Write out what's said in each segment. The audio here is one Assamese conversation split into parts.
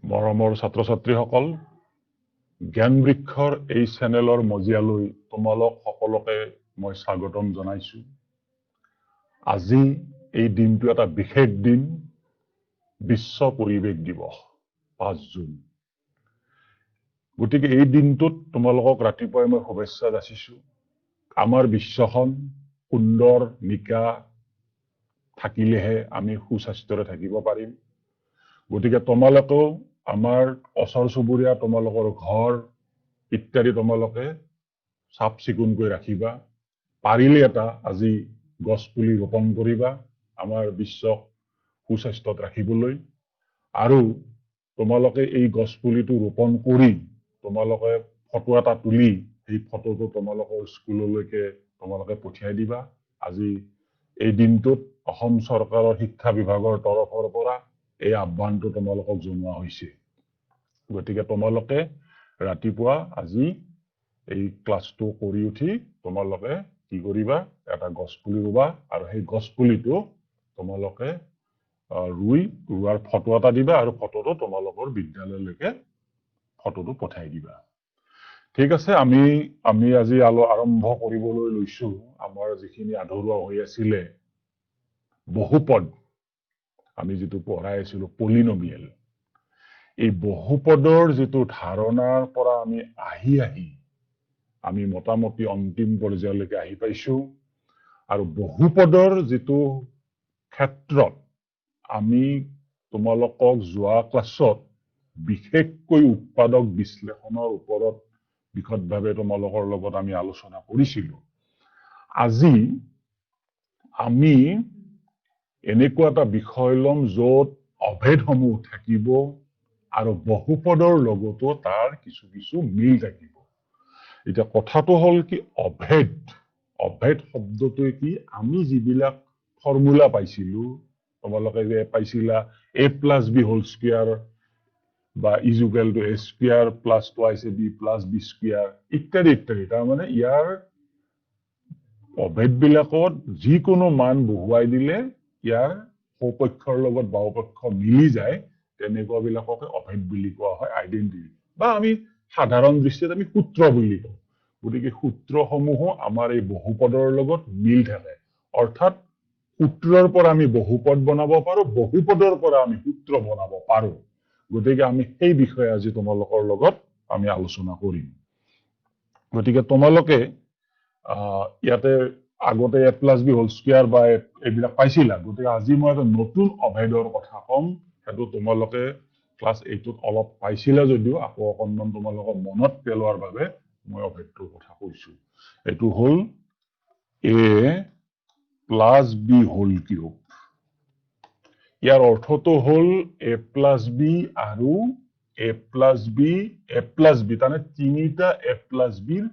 মৰমৰ ছাত্ৰ-ছাত্ৰীসকল, জ্ঞান বৃক্ষৰ এই চেনেলৰ মজিয়ালৈ তোমালোক সকলোকে মই স্বাগতম জনাইছো। আজি এই দিনটো এটা বিশেষ দিন, বিশ্ব পৰিৱেশ দিৱস 5 জুন। গতিকে এই দিনটোত তোমালোকক ৰাতিপুৱাই মই শুভেচ্ছা যাচিছো। আমাৰ বিশ্বখন সুন্দৰ নিকা থাকিলেহে আমি সুস্বাস্থ্যৰে থাকিব পাৰিম। গতিকে তোমালোকেও আমাৰ ওচৰ চুবুৰীয়া তোমালোকৰ ঘৰ ইত্যাদি তোমালোকে চাফ চিকুণকৈ ৰাখিবা। পাৰিলে এটা আজি গছ পুলি ৰোপণ কৰিবা আমাৰ বিশ্বক সুস্বাস্থ্যত ৰাখিবলৈ। আৰু তোমালোকে এই গছ পুলিটো ৰোপণ কৰি তোমালোকে ফটো এটা তুলি এই ফটোটো তোমালোকৰ স্কুললৈকে তোমালোকে পঠিয়াই দিবা। আজি এই দিনটোত অসম চৰকাৰৰ শিক্ষা বিভাগৰ তৰফৰ পৰা এই আহ্বানটো তোমালোকক জনোৱা হৈছে। গতিকে তোমালোকে ৰাতিপুৱা আজি এই ক্লাছটো কৰি উঠি তোমালোকে কি কৰিবা, এটা গছ পুলি ৰুবা আৰু সেই গছ পুলিটো তোমালোকে ৰুৱাৰ ফটো এটা দিবা আৰু ফটোটো তোমালোকৰ বিদ্যালয়লৈকে ফটোটো পঠাই দিবা। ঠিক আছে, আমি আজি আৰম্ভ কৰিবলৈ লৈছো আমাৰ যিখিনি আধৰুৱা হৈ আছিলে বহুপদ, আমি যিটো পঢ়াই আছিলো পলিনমিয়েল। এই বহুপদৰ যিটো ধাৰণাৰ পৰা আমি আমি মোটামুটি অন্তিম পৰ্যায়লৈকে আহি পাইছো। আৰু বহুপদৰ যিটো ক্ষেত্ৰত আমি তোমালোকক যোৱা ক্লাছত বিশেষকৈ উৎপাদক বিশ্লেষণৰ ওপৰত বিশদভাৱে তোমালোকৰ লগত আমি আলোচনা কৰিছিলো। আজি আমি এনেকুৱা এটা বিষয় ল'ম য'ত অভেদসমূহ থাকিব আৰু বহুপদৰ লগতো তাৰ কিছু কিছু মিল থাকিব। এতিয়া কথাটো হ'ল কি, অভেদ শব্দটোৱে কি, আমি যিবিলাক ফৰ্মুলা পাইছিলো, তোমালোকে যে পাইছিলা a+b² বা = a² + 2ab + b² ইত্যাদি ইত্যাদি। তাৰমানে ইয়াৰ অভেদ বিলাকত যিকোনো মান বহুৱাই দিলে ইয়াৰ সৌপক্ষৰ লগত বাওপক্ষ মিলি যায়, তেনেকুৱা বিলাককে অভেদ বুলি কোৱা হয়, আইডেন্টিটি। বা আমি সাধাৰণ দৃষ্টিত আমি সূত্ৰ বুলি কওঁ। গতিকে সূত্ৰসমূহো আমাৰ এই বহুপদৰ লগত মিল থাকে। অৰ্থাৎ সূত্ৰৰ পৰা আমি বহুপদ বনাব পাৰো, বহুপদৰ পৰা আমি সূত্ৰ বনাব পাৰো। গতিকে আমি সেই বিষয়ে আজি তোমালোকৰ লগত আমি আলোচনা কৰিম। গতিকে তোমালোকে ইয়াতে আগতে a+b² বা এইবিলাক পাইছিলা। গতিকে আজি মই এটা নতুন অভেদৰ কথা কম। সেইটো তোমালোকে ক্লাছ 8ত অলপ পাইছিলা যদিও আকৌ অকণমান তোমালোকক মনত পেলোৱাৰ বাবে মই অভেদটোৰ কথা কৈছো। এইটো হ'ল a+b³। ইয়াৰ অৰ্থটো হ'ল a+b আৰু a+b, তাৰমানে তিনিটা a+bৰ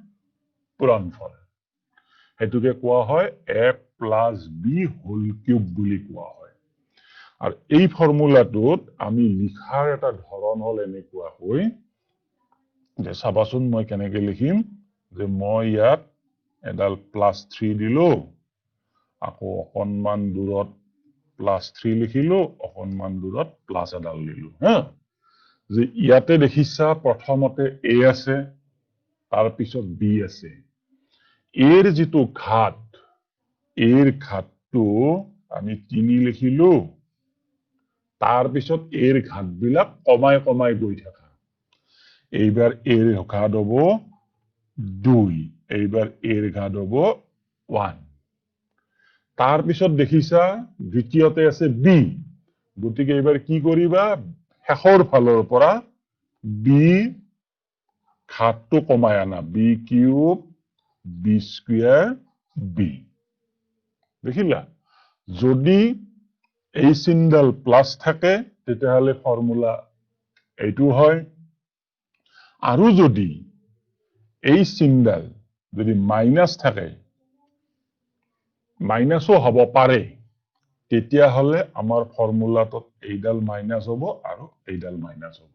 পূৰণফল। সেইটোকে কোৱা হয় a+b³ বুলি কোৱা হয়। আৰু এই ফৰ্মুলাটোত আমি লিখাৰ এটা ধৰণ হ'ল এনেকুৱাকৈ যে, চাবাচোন মই কেনেকে লিখিম, যে মই ইয়াত এডাল +3 দিলো, আকৌ অকণমান দূৰত +3 লিখিলো, অকণমান দূৰত প্লাছ এডাল দিলো। যে ইয়াতে দেখিছা প্ৰথমতে a আছে, তাৰপিছত b আছে। এৰ যিটো ঘাত, এৰ ঘাতটো আমি 3 লিখিলো, তাৰপিছত এৰ ঘাতবিলাক কমাই কমাই গৈ থকা। এইবাৰ এৰ ঘাত হব 2, এইবাৰ এৰ ঘাত হব 1। তাৰপিছত দেখিছা দ্বিতীয়তে আছে b। গতিকে এইবাৰ কি কৰিবা, শেষৰ ফালৰ পৰা b ঘাতটো কমাই আনা, b³ b²b। দেখিলা? যদি এই চিনডাল প্লাছ থাকে তেতিয়াহ'লে ফৰ্মুলা এইটো হয়। আৰু যদি এই চিনডাল যদি মাইনাছ থাকে, মাইনাছো হ'ব পাৰে, তেতিয়াহ'লে আমাৰ ফৰ্মুলাটোত এইডাল মাইনাছ হ'ব আৰু এইডাল মাইনাছ হ'ব।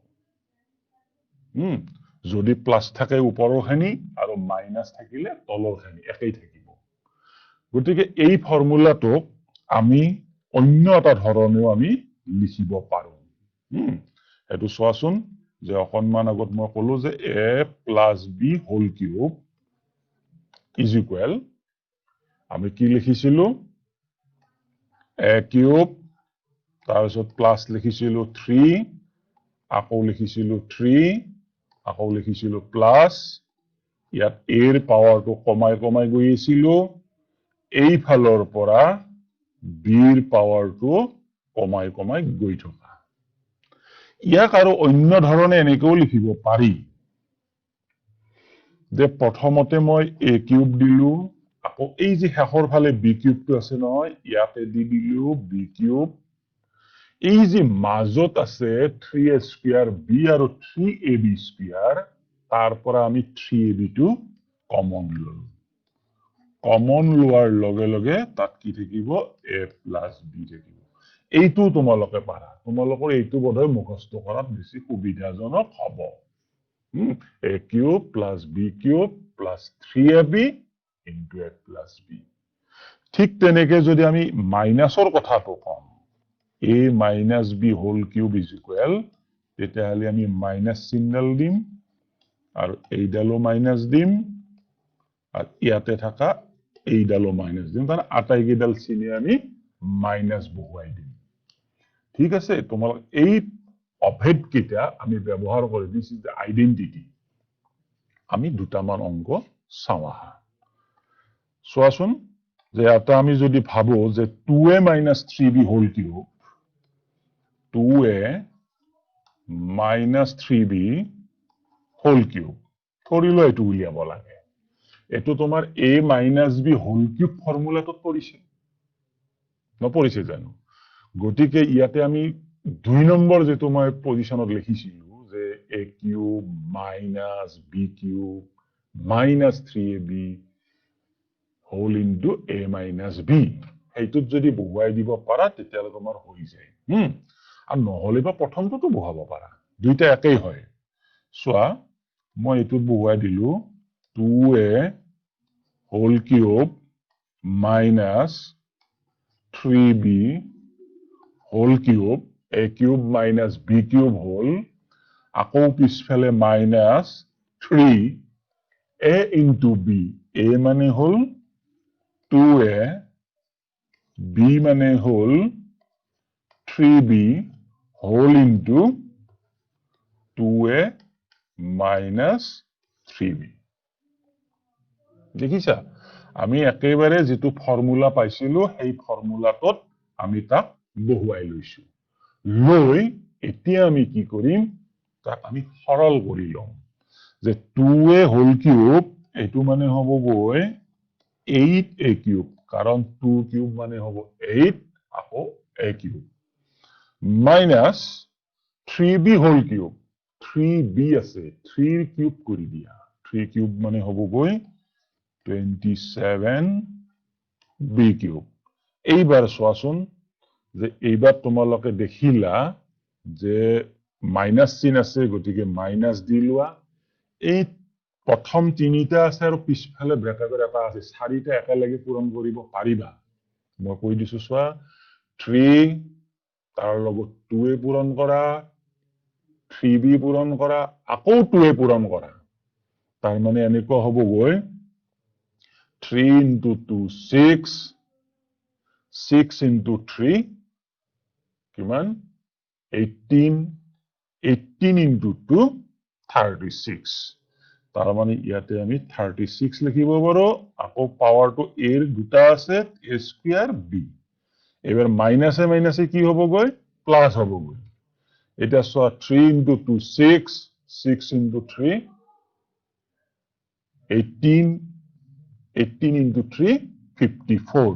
যদি প্লাছ থাকে ওপৰৰখিনি আৰু মাইনাছ থাকিলে তলৰখিনি একেই থাকিব। গতিকে এই ফৰ্মুলাটোক আমি অন্য এটা ধৰণেও আমি লিখিব পাৰো। এটো চোৱাচোন যে অকনমান আগত মই কলো যে a plus b whole cube is equal আমি কি লিখিছিলো a cube তাৰপিছত প্লাস লিখিছিলো 3 আকৌ লিখিছিলো 3 আকৌ লিখিছিলো প্লাস ইয়াত a এর পাওয়াৰটো কমাই কমাই গৈ আছিল এই ফালৰ পৰা b এৰ পাওয়াৰটো কমাই কমাই গৈ থকা ইয়াক আৰু অন্য ধৰণে এনেকৈ লিখিব পাৰি যে প্ৰথমতে মই a কিউব দিলু আকৌ এই যে শেষৰ ফালে b কিউবটো আছে নহয় ইয়াতে দি দিলু b কিউব এই যে মাজত আছে 3a স্কয়ার b আৰু 3ab স্কয়াৰ তাৰ পৰা আমি 3ab টো কমন ললো কমন লোৱাৰ লগে লগে তাত কি থাকিব a plus b থাকিব এইটো তোমালোকে পাৰা তোমালোকৰ এইটো বধয় মুখস্থ কৰাত বেছি সুবিধাজনক হ'ব a cube plus b cube plus 3ab into a plus b ঠিক তেনেকে যদি আমি মাইনাসৰ কথাটো কম a minus b whole cube is equal তেতিয়াহলে আমি মাইনাস চিহ্নডাল দিম আৰু এইডালো মাইনাস দিম আৰু ইয়াতে থাকা এইডালো মাইনাস দিম কাৰণ আটাইকেইডাল চিনি আমি মাইনাস বহুৱাই দিম ঠিক আছে তোমালোক এই অভেদ কিটা আমি ব্যৱহাৰ কৰি দিস ইজ দ্য আইডেন্টিটি আমি দুটামান অংক চাওয়া চোৱাচোন যে এটা আমি যদি ভাবো যে 2a minus 3b whole cube 2a minus 3b whole cube ধৰিলো এটো উলিয়াব লাগে এটো তোমাৰ a minus b whole cube ফৰ্মুলাটো পৰিছে নপৰিছে জানো গতিকে ইয়াতে আমি 2 নম্বৰ যেটো মই পজিশনত লিখিছিলো যে a cube minus b cube minus 3ab whole into a minus b এইটোত যদি বহুৱাই দিব পাৰা তেতিয়ালে তোমাৰ হৈ যায় আৰু নহলে বা প্ৰথমটো বহুৱাব পাৰা দুইটা একেই হয় সোৱা মই এইটোত বহুৱাই দিলো 2a whole cube minus 3b whole cube a cube minus b cube whole আকৌ পিছফালে minus 3 a into b a মানে হল 2a b মানে হল 3b whole into 2a minus 3b দেখিছা আমি একেবাৰে যেটো ফৰ্মুলা পাইছিলো সেই ফৰ্মুলাটোত আমি তাক বহুৱাই লৈছো লৈ এতিয়া আমি কি কৰিম তাক আমি সৰল কৰি লম যে 2a whole cube এটো মানে হ'ব গৈ 8a cube কাৰণ 2 cube মানে হ'ব 8 আকৌ a cube minus 3b whole cube 3b আছে 3 cube কৰি দিয়া 3 cube মানে হ'ব গৈ 27b cube এইবাৰ চোৱাচোন যে এইবাৰ তোমালোকে দেখিলা যে মাইনাস চিন আছে গতিকে মাইনাস দি লোৱা এই প্ৰথম তিনিটা আছে আৰু পিছফালে ব্ৰেকেটৰ এটা আছে চাৰিটা একেলগে পূৰণ কৰিব পাৰিবা মই কৈ দিছো চোৱা 3 তাৰ লগত 2a পূৰণ কৰা 3b পূৰণ কৰা আকৌ 2a পূৰণ কৰা তাৰ মানে এনেকুৱা হ'ব গৈ 3 into 2 6 6 into 3 কিমান 18 18 into 2 36 তাৰ মানে ইয়াতে আমি 36 লিখিব পাৰো আকৌ পাৱাৰটো a এৰ দুটা আছে a স্কয়াৰ b এবাৰ মাইনাসে মাইনাসে কি হ'ব গৈ প্লাস হ'ব গৈ এটা সো 3 into 2 6 6 into 3 18 18 into 3 54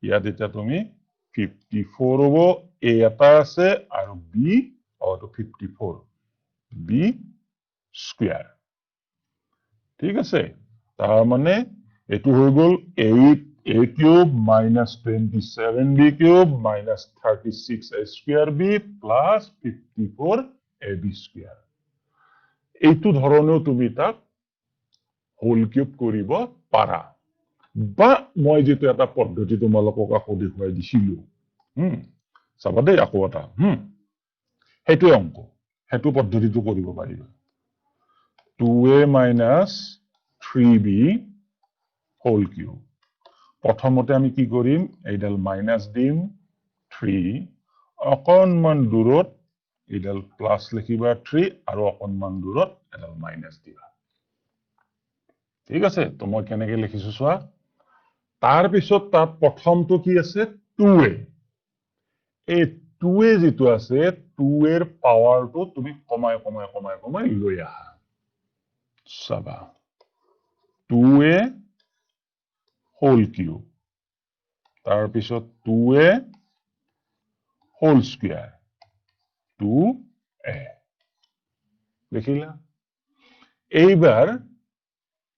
ইয়াত এটা তুমি 54 হ'ব a এটা আছে আৰু b আৰু 54 b স্কয়াৰ ঠিক আছে তাৰ মানে এটো হৈ গল 8a cube minus 27b cube minus 36a square b plus 54ab square এইটো ধৰণেও তুমি তাক হোল কিউব কৰিব পাৰা বা মই যেটো এটা পদ্ধতি তোমালোকক আকৌ দেখুৱাই দিছিলো চাবা দেই আকৌ এটা হেতু অংক হেতু পদ্ধতিটো কৰিব পাৰিবা 2a minus 3b whole cube প্ৰথমতে আমি কি কৰিম এইডাল মাইনাস দিম 3 অকনমান দূৰত এইডাল প্লাস লিখিবা 3 আৰু অকনমান দূৰত এডাল মাইনাস দিবা ঠিক আছে তো মই কেনেকৈ লিখিছো চোৱা তাৰ পিছত তাত প্ৰথমটো কি আছে 2a এই 2a যেটো আছে 2 এর পাওয়ারটো তুমি কমাই কমাই কমাই কমাই লৈ আহা চাবা 2a হোল কিউব তাৰ পিছত 2a হোল স্কয়াৰ 2a দেখিলা এইবাৰ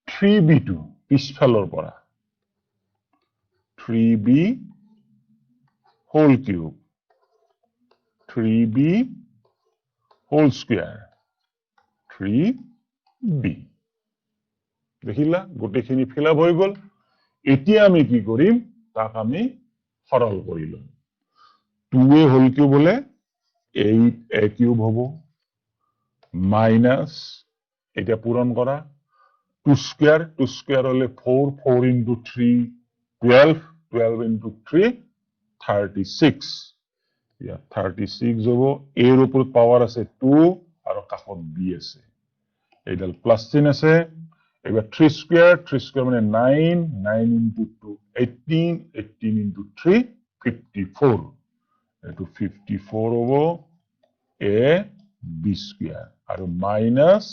3b2 পিছফালৰ পৰা 3b whole cube 3b whole square 3b দেখিলা গোটেইখিনি ফিল আপ হৈ গল এতিয়া আমি কি কৰিম তাক আমি সৰল কৰি লম 2a whole cube হলে 8a cube হ'ব মাইনাস এটা পূরণ করা 2 square হলে 4 4 into 3 12 12 into 3 36 ইয়া 36 হবো এর উপর পাওয়ার আছে 2 আর কাষত b আছে এইডাল প্লাস চিহ্ন আছে এবার 3 square মানে 9 9 into 2 18 18 into 3 54 এটো 54 হবো a b square আর মাইনাস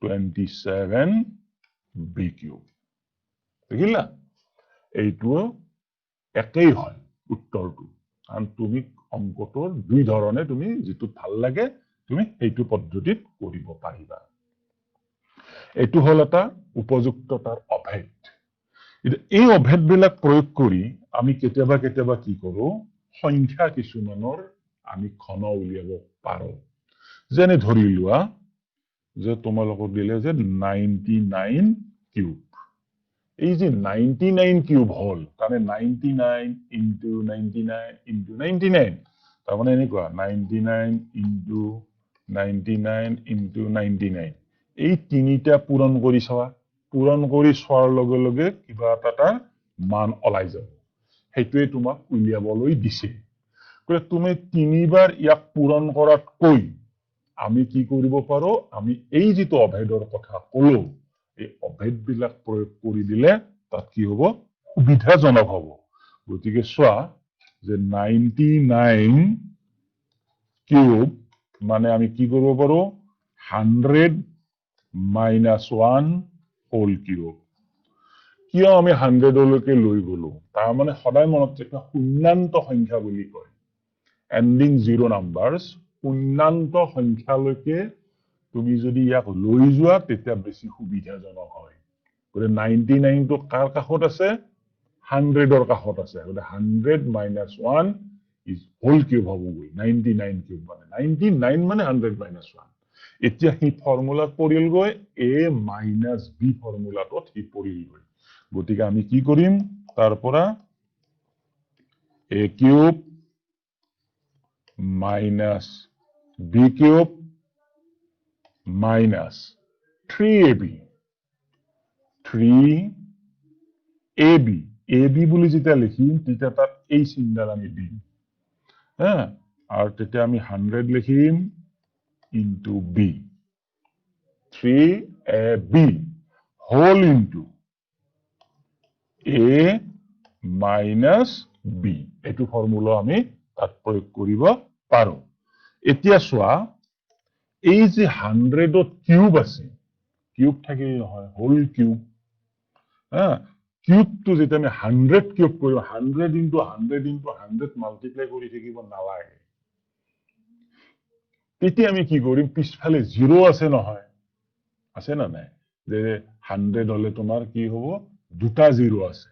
27 b cube দেখিলা এইটো একেই হয় উত্তৰটো আন তুমি অঙ্কটোৰ দুই ধৰণে তুমি যেটো ভাল লাগে তুমি এইটো পদ্ধতিত কৰিব পাৰিবা এইটো হল এটা উপযুক্ততাৰ অভেদ এই অভেদবিলাক প্ৰয়োগ কৰি আমি কেতিয়াবা কেতিয়াবা কি কৰো সংখ্যা কিছুমানৰ আমি ঘন উলিয়াব পাৰো যেনে ধৰি লোৱা যে তোমালোকক দিলে যে 99 কিউব এই যে 99 কিউব হল তারে 99 into 99 into 99 তার মানে এনেকুৱা 99 into 99 into 99 এই তিনিটা পূৰণ কৰি চোৱাৰ লগে লগে কিবা এটা মান ওলাই যাব হেতুৱে তোমাক উলিয়াবলৈ দিছে কলে তুমি তিনিবাৰ ইয়াক পূৰণ কৰাত কৈ আমি কি কৰিব পাৰো আমি এই যেটো অভেদৰ কথা কলো এই অভেদ বিলাক প্ৰয়োগ কৰি দিলে তাত কি হ'ব সুবিধাজনক হ'ব গতিকে চোৱা যে 99 কিউব মানে আমি কি কৰিব পাৰো 100 minus 1 whole cube কিয় আমি 100 লৈকে লৈ গলো তাৰ মানে সদায় মনত ৰাখিবা পূৰ্ণান্ত সংখ্যা বুলি কয় এন্ডিং জিৰো নাম্বাৰস পূৰ্ণান্ত সংখ্যালৈকে তুমি যদি ইয়াক লৈ যোৱা তেতিয়া বেছি সুবিধাজনক হয় গলে 99 টো কাৰ কাষত আছে 100 ৰ কাষত আছে গলে 100 minus 1 is whole cube হ'ব 99 কিউব মানে 99 মানে 100 minus 1 এতিয়া হি ফৰ্মুলা পৰিল গৈ a minus b ফৰ্মুলাটোত হি পৰিল গৈ গতিকে আমি কি কৰিম তাৰ পৰা a cube minus b cube minus 3ab 3ab ab বুলি যেতিয়া লিখিম তেতিয়া তাত এই চিহ্নডাল আমি দিম হ্যাঁ আর তেতিয়া আমি 100 লিখিম into b 3ab whole into a minus b এটো ফর্মুলা আমি তাত প্রয়োগ কৰিব পাৰো এতিয়া চোৱা এই যে 100 ত কিউব আছে কিউব থাকে নহয় হোল কিউব হ্যাঁ কিউব তো যেটা আমি 100 কিউব কৰিব 100 into 100 into 100 মাল্টিপ্লাই কৰি থাকিব নালাগে তেতিয়া আমি কি কৰিম পিছফালে 0 আছে নহয় আছে না নাই যে 100 হলে তোমাৰ কি হ'ব দুটা 0 আছে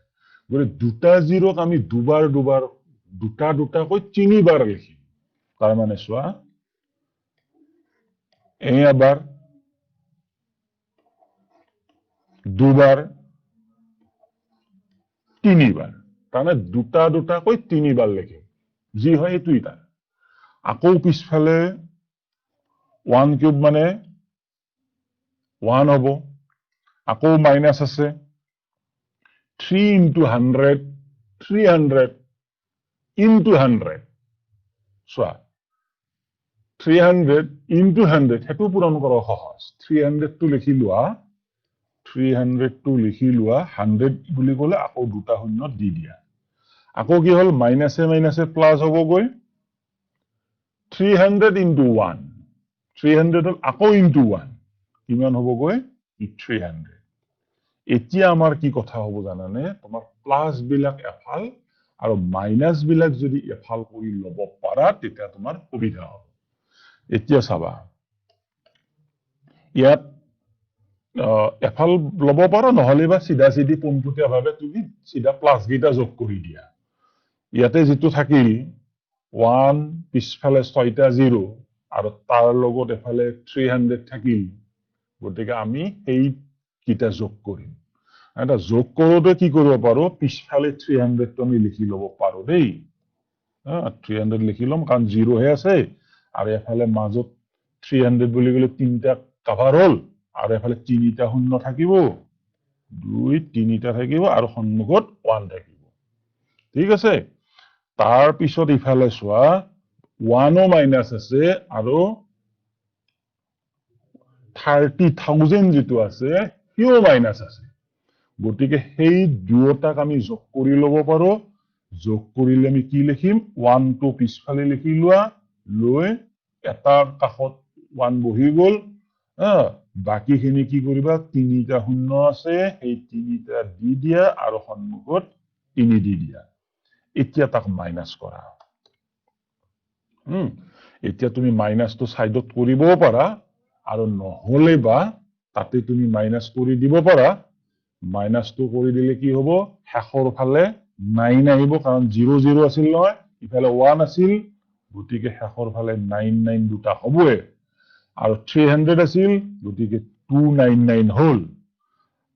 গলে দুটা 0ক আমি দুবাৰ দুটা কৈ তিনিবাৰ লিখিম তাৰ মানে চোৱা এবাৰ দুবাৰ তিনিবাৰ তাৰমানে দুটা কৈ তিনিবাৰ লিখিম যি হয় এটুই তাৰ আকৌ পিছফালে 1 কিউব মানে 1 হ'ব আকৌ মাইনাস আছে 3 into 100 300 into 100 চোৱা 300 into 100 হেতু পূৰণ কৰা সহজ 300 টো লিখি লোৱা 300 টো লিখি লোৱা 100 বুলি ক'লে আকৌ দুটা শূন্য দি দিয়া আকৌ কি হল মাইনাসে মাইনাসে প্লাস হ'বগৈ 300 into 1 300 হল আকৌ into 1 কিমান হ'বগৈ 300 এতিয়া আমাৰ কি কথা হ'ব জানানে তোমাৰ প্লাস বিলাক এফাল আৰু মাইনাস বিলাক যদি এফাল কৰি লব পাৰা তেতিয়া তোমাৰ সুবিধা হ'ব এতিয়া চাবা ইয়াত এফাল লব পাৰা নহলে বা সিধা সিধি পোনপটীয়া ভাবে তুমি সিধা প্লাস গিটা যোগ কৰি দিয়া ইয়াতে যেটো থাকিল 1 পিছফালে 6টা 0 আৰু তাৰ লগত এফালে 300 থাকিল গতিকে আমি এই কিটা যোগ কৰিম এটা যোগ কৰোতে কি কৰিব পাৰো পিছফালে 300 টো আমি লিখি লব পাৰো দেই 300 লিখি লম কাৰণ 0 হে আছে আৰু এফালে মাজত 300 বুলি গলে তিনটা কভাৰ হল আৰু এফালে তিনিটা শূন্য থাকিব 2 তিনিটা থাকিব আৰু সন্মুখত 1 থাকিব ঠিক আছে তাৰ পিছত ইফালে চোৱা 1 ও মাইনাস আছে আৰু 30,000 যেটো আছে হিও মাইনাস আছে গতিকে সেই দুটাক আমি যোগ কৰি লব পাৰো যোগ কৰিলে আমি কি লিখিম 1 টো পিছফালে লিখি লোৱা লৈ এটা কাষত 1 বহি গল বাকিখিনি কি কৰিবা তিনিটা শূন্য আছে সেই তিনিটা দি দিয়া আৰু সন্মুখত 3 দি দিয়া এতিয়া তাক মাইনাস কৰা এতিয়া তুমি মাইনাসটো সাইডত কৰিবও পাৰা আৰু নহলে বা তাতে তুমি মাইনাস কৰি দিব পাৰা মাইনাসটো কৰি দিলে কি হ'ব শেষৰ ফালে 9 আহিব কাৰণ 0 0 আছিল নহয় ইফালে 1 আছিল গতিকে শেষৰ ফালে 9 9 দুটা হ'বই আৰু 300 আছিল গতিকে 299 হল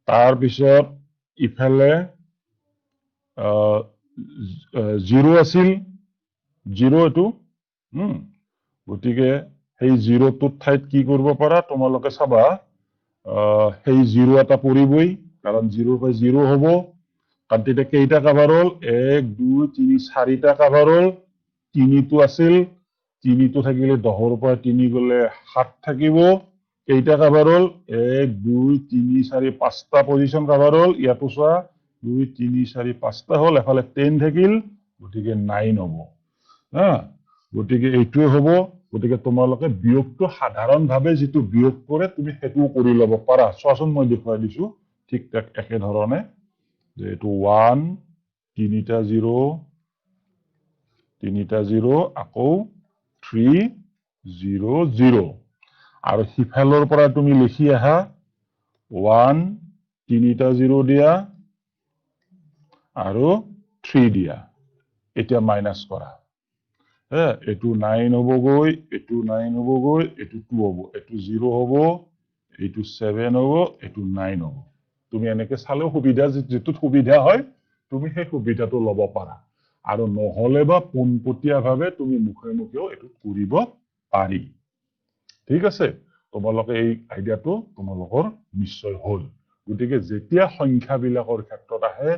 তাৰ পিছত ইফালে 0 আছিল 0 এটো গতিকে সেই 0 টোৰ ঠাইত কি কৰিব পাৰা তোমালোকে চাবা সেই 0 এটা পৰিবই কাৰণ 0 পই 0 হ'ব কাৰণ তেতিয়া কেইটা কভাৰ হল 1 2 3 4টা কভাৰ হল 3 টো আছিল 3 টো থাকিলে 10 ৰ পৰা 3 গলে 7 থাকিব কেইটা কভাৰ হল 1 2 3 4 5টা পজিশন কভাৰ হল ইয়াতো চোৱা 2 3 4 5টা হল এফালে 10 থাকিল গতিকে 9 হ'ব গতিকে এইটোৱে হ'ব গতিকে তোমালোকে বিয়োগটো সাধাৰণ ভাৱে যেটো বিয়োগ কৰে তুমি হেতু কৰি লব পাৰা চোৱাচোন মই দেখুৱাই দিছো ঠিক একে ধৰণে যে এটো 1 তিনিটা 0 আকৌ 3 0 0 আৰু হিফালৰ পৰা তুমি লিখি আহা 1 তিনিটা 0 দিয়া আৰু 3 দিয়া এতিয়া মাইনাস কৰা এটো 9 হ'বগৈ এটো 9 হ'বগৈ এটো 2 হ'ব এটো 0 হ'ব এটো 7 হ'ব এটো 9 হ'ব তুমি এনেকে চালেও সুবিধা যেটো সুবিধা হয় তুমি সেই সুবিধাটো লব পাৰা আৰু নহলে বা পোনপটীয়া ভাৱে তুমি মুখে মুখেও এটো কৰিব পাৰি ঠিক আছে তোমালোকে এই আইডিয়াটো তোমালোকৰ নিশ্চয় হল গতিকে যেতিয়া সংখ্যা বিলাকৰ ক্ষেত্ৰত আহে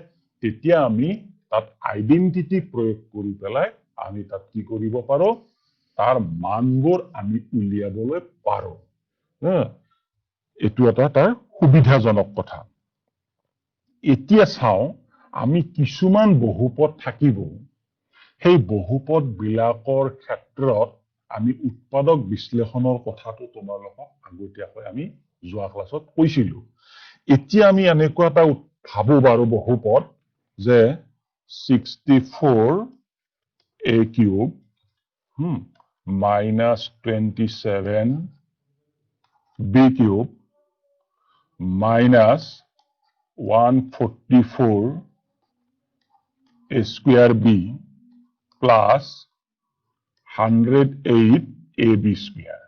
তেতিয়া আমি তাত আইডেন্টিটি প্ৰয়োগ কৰি পেলাই আমি তাত কি কৰিব পাৰো তাৰ মানবোৰ আমি উলিয়াবলৈ পাৰো এটো এটা তাৰ সুবিধাজনক কথা এতিয়া চাও আমি কিছুমান বহুপদ থাকিব সেই বহুপদ বিলাকৰ ক্ষেত্ৰত আমি উৎপাদক বিশ্লেষণৰ কথাটো তোমালোকক আগতীয়াকৈ আমি যোৱা ক্লাছত কৈছিলো এতিয়া আমি এনেকুৱা এটা ভাবো বাৰু বহুপদ যে 64 a cube minus 27 b cube minus 144 a square b plus 108 ab square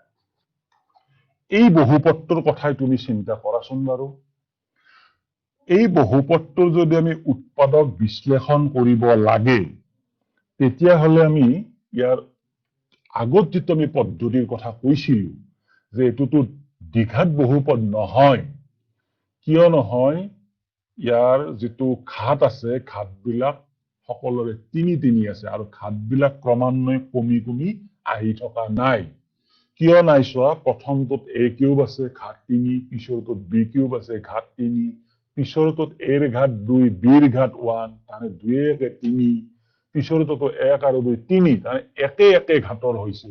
এই বহুপদটোৰ কথাই তুমি চিন্তা কৰাচোন বাৰু এই বহুপদটোৰ যদি আমি উৎপাদক বিশ্লেষণ কৰিব লাগে তেতিয়া হলে আমি ইয়াৰ আগত যেটো আমি পদ্ধতিৰ কথা কৈছিলো যে এটোটো দ্বিঘাত বহুপদ নহয় কিয় নহয় ইয়াৰ যেটো ঘাত আছে ঘাতবিলাক সকলোৰে তিনি তিনি আছে আৰু ঘাতবিলাক ক্ৰমান্বয়ে কমি কমি আহি থকা নাই কিয় নাই চোৱা প্ৰথমটোত a কিউব আছে ঘাত 3 পিছৰটোত b কিউব আছে ঘাত 3 পিছৰটোত a ৰ ঘাত 2 b ৰ ঘাত 1 তানে 2 একে 3 পিছৰটোত 1 আৰু 2 3 তানে একে একে ঘাতৰ হৈছে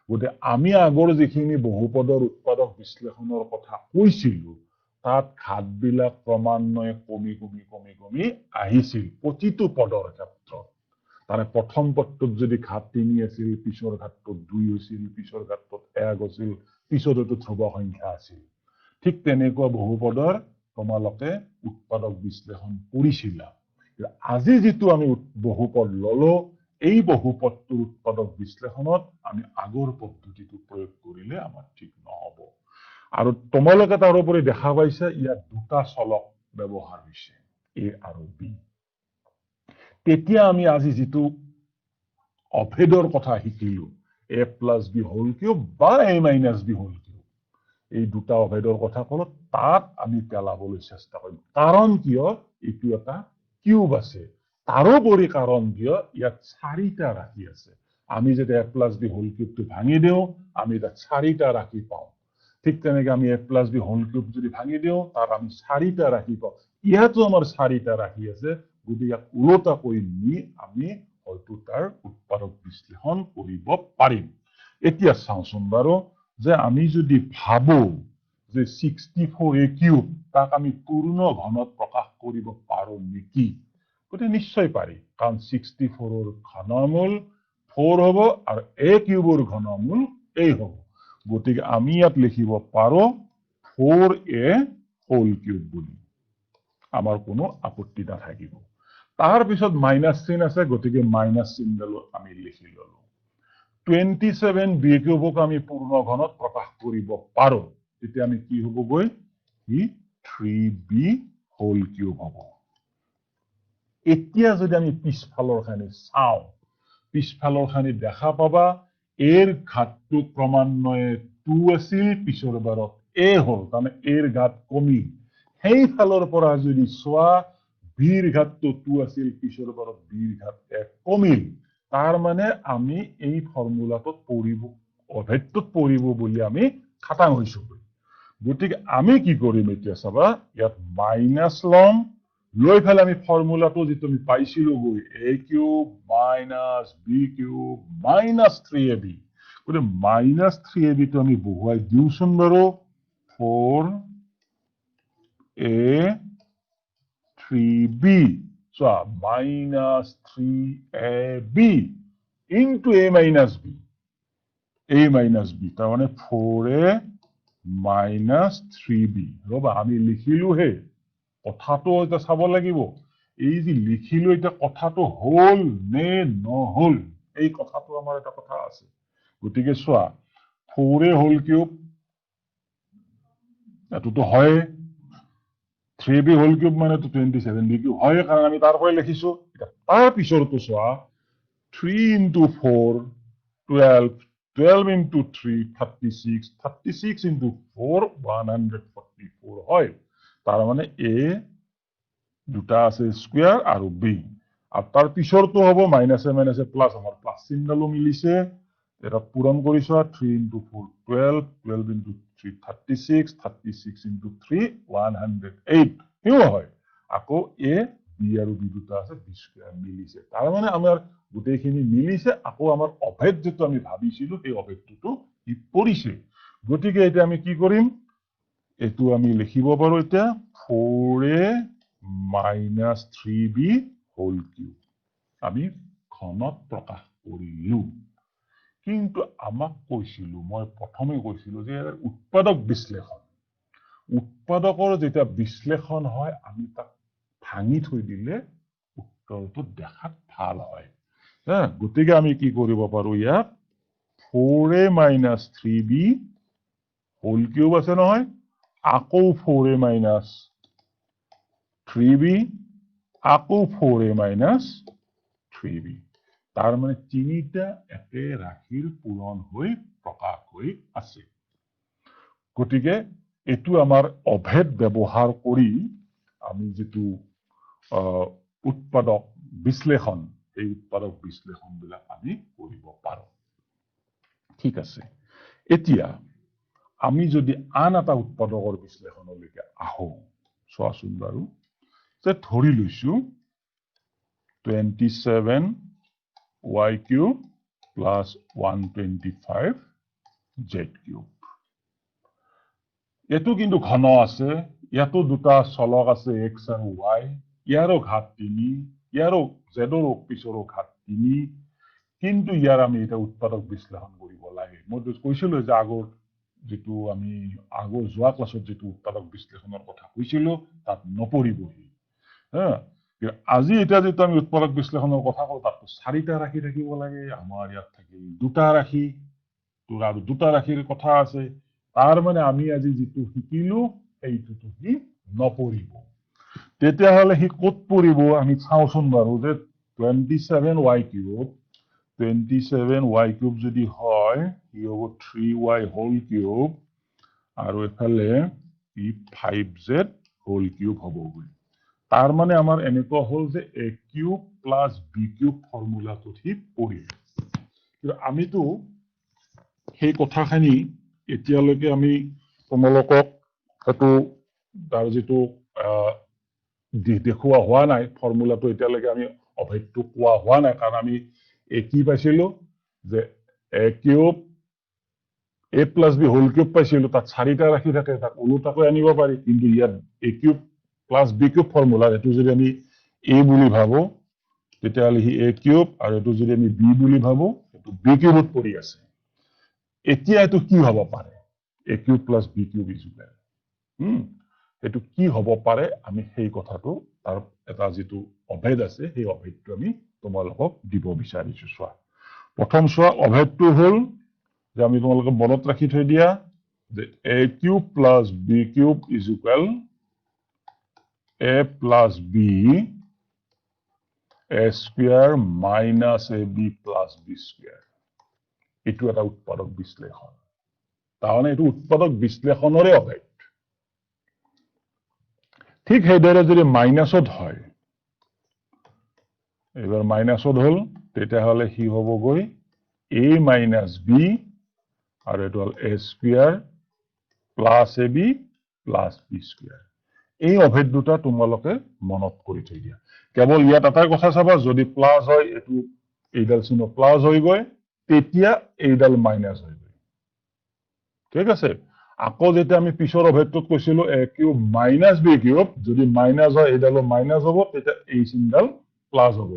গতে আমি আগৰ যিখিনি বহুপদৰ উৎপাদক বিশ্লেষণৰ কথা কৈছিলো তাত ঘাতবিলাক ক্ৰমান্বয়ে কমি কমি কমি কমি আহিছিল প্ৰতিটো পদৰ ক্ষেত্ৰত তাৰে প্ৰথম পদটোত যদি ঘাত 3 আছিল পিছৰ ঘাতটোত 2 হৈছিল পিছৰ ঘাতটোত 1 আছিল পিছৰটোত ধ্ৰুব সংখ্যা আছিল ঠিক তেনেকুৱা বহুপদৰ তোমালোকে উৎপাদক বিশ্লেষণ কৰিছিলা আজি যেটো আমি বহুপদ ললো এই বহুপদটোৰ উৎপাদক বিশ্লেষণত আমি আগৰ পদ্ধতিটো প্ৰয়োগ কৰিলে আমাৰ ঠিক নহব আৰু তোমালোকে তাৰ উপৰি দেখা পাইছা ইয়াত দুটা চলক ব্যৱহাৰ হৈছে a আৰু b তেতিয়া আমি আজি যেটো অভেদৰ কথা শিকিলো a plus b whole cube বা a minus b whole cube এই দুটা অভেদৰ কথা কলো তাত আমি পেলাবলৈ চেষ্টা কৰিম কাৰণ কিয় এটো এটা কিউব আছে তাৰোপৰি কাৰণ কিয় ইয়াত চাৰিটা ৰাশি আছে আমি যদি a plus b whole cube টো ভাঙি দিও আমি তাত চাৰিটা ৰাশি পাওঁ ঠিক তেনেকৈ আমি a plus b whole cube যদি ভাঙি দিও তাত আমি চাৰিটা ৰাশি পাওঁ ইয়াতো আমাৰ চাৰিটা ৰাশি আছে গতি ইয়াক উলটা কৰি নি আমি হয়তো তাৰ উৎপাদক বিশ্লেষণ কৰিব পাৰিম এতিয়া চাওঁচোন বাৰু যে আমি যদি ভাবো যে 64a কিউব তাক আমি পূৰ্ণ ঘনত প্ৰকাশ কৰিব পাৰো নেকি গতি নিশ্চয় পাৰি কাৰণ 64 ৰ ঘনমূল 4 হ'ব আৰু a কিউবৰ ঘনমূল a হ'ব গতিকে আমি ইয়াত লিখিব পাৰো 4a whole cube বুলি আমাৰ কোনো আপত্তি নাথাকিব তাৰ পিছত মাইনাস চিন আছে গতিকে মাইনাস চিনডাল আমি লিখি ললো 27b কিউবক আমি পূৰ্ণ ঘনত প্ৰকাশ কৰিব পাৰো তেতিয়া আমি কি হ'বগৈ ই 3b whole cube হ'ব এতিয়া যদি আমি পিছফালৰ খানি চাও পিছফালৰ খানি দেখা পাবা এৰ ঘাতটো ক্ৰমান্বয়ে 2 আছিল পিছৰ বাৰত a হ'ল মানে এৰ ঘাত কমি সেই ফালৰ পৰা যদি চোৱা bৰ ঘাতটো 2 আছিল পিছৰ বাৰত bৰ ঘাত 1 কমিল তাৰ মানে আমি এই ফৰ্মুলাটোত পৰিব অভেদটোত পৰিব বুলি আমি খাটাং হৈছো গতিকে আমি কি কৰিম এতিয়া চাবা ইয়াত মাইনাস লম লৈ ফেলে আমি ফৰ্মুলাটো যেটো আমি পাইছিলো গৈ a cube minus b cube minus 3ab গতিকে মাইনাস 3ab টো আমি বহুৱাই দিওচোন বাৰু 4a 3b so minus 3ab into a minus b তাৰ মানে 4a minus 3b ৰবা আমি লিখিলো হে কথাটো এটা চাব লাগিব এই যে লিখিলো এটা কথাটো হল নে নহল এই কথাটো আমাৰ এটা কথা আছে গতিকে চোৱা 4a whole cube এটোটো হয় 3b whole cube মানে তো 27b cube হয় কাৰণ আমি তাৰ পৰাই লিখিছো তাৰ পিছৰটো চোৱা 3 into 4 12 12 into 3 36 36 into 4 144 হয় তাৰ মানে a দুটা আছে স্কয়াৰ আৰু b আৰু তাৰ পিছৰটো হ'ব মাইনাসে মাইনাসে প্লাস আমাৰ প্লাস চিহ্নলো মিলিছে এটা পূৰণ কৰিছো 3 into 4 12 12 into 3 36 36 into 3 108 হিও হয় আকৌ a b আৰু b দুটা আছে b স্কয়াৰ মিলিছে তাৰ মানে আমাৰ গুটেখিনি মিলিছে আকৌ আমাৰ অভেদ যেটো আমি ভাবিছিলো এই অভেদটো ই পৰিছে গতিকে এটা আমি কি কৰিম এটো আমি লিখিব পাৰো এটা 4a minus 3b whole cube আমি ঘনত প্ৰকাশ কৰিলো কিন্তু আমাক কৈছিলো মই প্ৰথমে কৈছিলো যে উৎপাদক উৎপাদকৰ যেটা বিশ্লেষণ হয় আমি তাক ভাঙি থৈ দিলে উত্তৰটো দেখাত ভাল হয় গতিকে আমি কি কৰিব পাৰো ইয়াত 4a minus 3b whole cube আছে নহয় আকৌ 4a minus 3b আকৌ 4a minus 3b তাৰ মানে তিনিটা একে ৰাশিৰ পূৰণ হৈ প্ৰকাশ হৈ আছে গতিকে এটু আমাৰ অভেদ ব্যৱহাৰ কৰি আমি যেটু উৎপাদক বিশ্লেষণ এই উৎপাদক বিশ্লেষণ বিলাক আমি কৰিব পাৰো ঠিক আছে এতিয়া আমি যদি আন এটা উৎপাদকৰ বিশ্লেষণলৈকে আহো চোৱাচোন বাৰু যে ধৰি লৈছো 27y cube plus 125z cube এটো কিন্তু ঘন আছে ইয়াতো দুটা চলক আছে x আৰু y ইয়াৰো ঘাত 3 ইয়াৰো z ৰ পিছৰ ঘাত 3 কিন্তু ইয়াৰ আমি এটা উৎপাদক বিশ্লেষণ কৰিব লাগে মই কৈছিলো যে আগৰ যেটু আমি আগৰ যোৱা ক্লাছত যেটু উৎপাদক বিশ্লেষণৰ কথা কৈছিলো তাত নপৰিবহি হ্যাঁ আজি এটা যেটু আমি উৎপাদক বিশ্লেষণৰ কথা কল তাত চাৰিটা ৰাশি থাকিব লাগে আমাৰ ইয়াত থাকে দুটা ৰাশি তো আৰু দুটা ৰাশিৰ কথা আছে তাৰ মানে আমি আজি যেটু শিকিলো এইটো হি নপৰিব তেতিয়া হলে হি কত পৰিব আমি চাওচোন বাৰু যে 27y cube 27y cube যদি হয় ই হ'ব 3y whole cube আৰু এফালে ই 5z whole cube হ'ব তাৰ মানে আমাৰ এনেকুৱা হল যে a cube plus b cube ফৰ্মুলাটো ঠিক পৰিল কিন্তু আমিতো সেই কথাখানি এতিয়ালৈকে আমি তোমালোকক এটো তাৰ যেটো দেখুৱা হোৱা নাই ফৰ্মুলাটো এতিয়ালৈকে আমি অভেদটো কোৱা হোৱা নাই কাৰণ আমি কি পাইছিলো যে a cube a plus b whole cube পাইছিলো তাত চাৰিটা ৰাখি থাকে তাক ওলোটাকৈ আনিব পাৰি কিন্তু ইয়াত a cube plus b cube formula এটো যদি আমি a বুলি ভাবো তেতিয়া হলে হি a cube আৰু এটো যদি আমি b বুলি ভাবো এটো b cube পৰি আছে এতিয়া এটো কি হ'ব পাৰে a cube plus b cube is equal এটো কি হ'ব পাৰে আমি সেই কথাটো তাৰ এটা যেটো অভেদ আছে সেই অভেদটো আমি তোমালোকক দিব বিচাৰিছো চোৱা প্ৰথম চোৱা অভেদটো হল যে আমি তোমালোকক মনত ৰাখি থৈ দিয়া যে a cube plus b cube is equal a plus b a square minus ab plus b square এটো এটা উৎপাদক বিশ্লেষণ তাহলে এটো উৎপাদক বিশ্লেষণৰে অভেদ ঠিক হেদৰে যদি মাইনাসত হয় এবাৰ মাইনাসত হল তেতিয়া হলে হি হ'ব গৈ a minus b আৰু এটো হল a square plus ab plus b square এই অভেদ দুটা তোমালোকে মনত কৰি থৈ দিয়া কেৱল ইয়াত এটা কথা চাবা যদি প্লাস হয় এটো এইডাল চিহ্ন প্লাস হৈ গৈ তেতিয়া এইডাল মাইনাস হৈ গৈ ঠিক আছে আকৌ যেটা আমি পিছৰ অভেদটোত কৈছিলো a cube minus b cube যদি মাইনাস হয় এইডাল মাইনাস হ'ব তেতিয়া এই চিহ্নডাল প্লাস হ'ব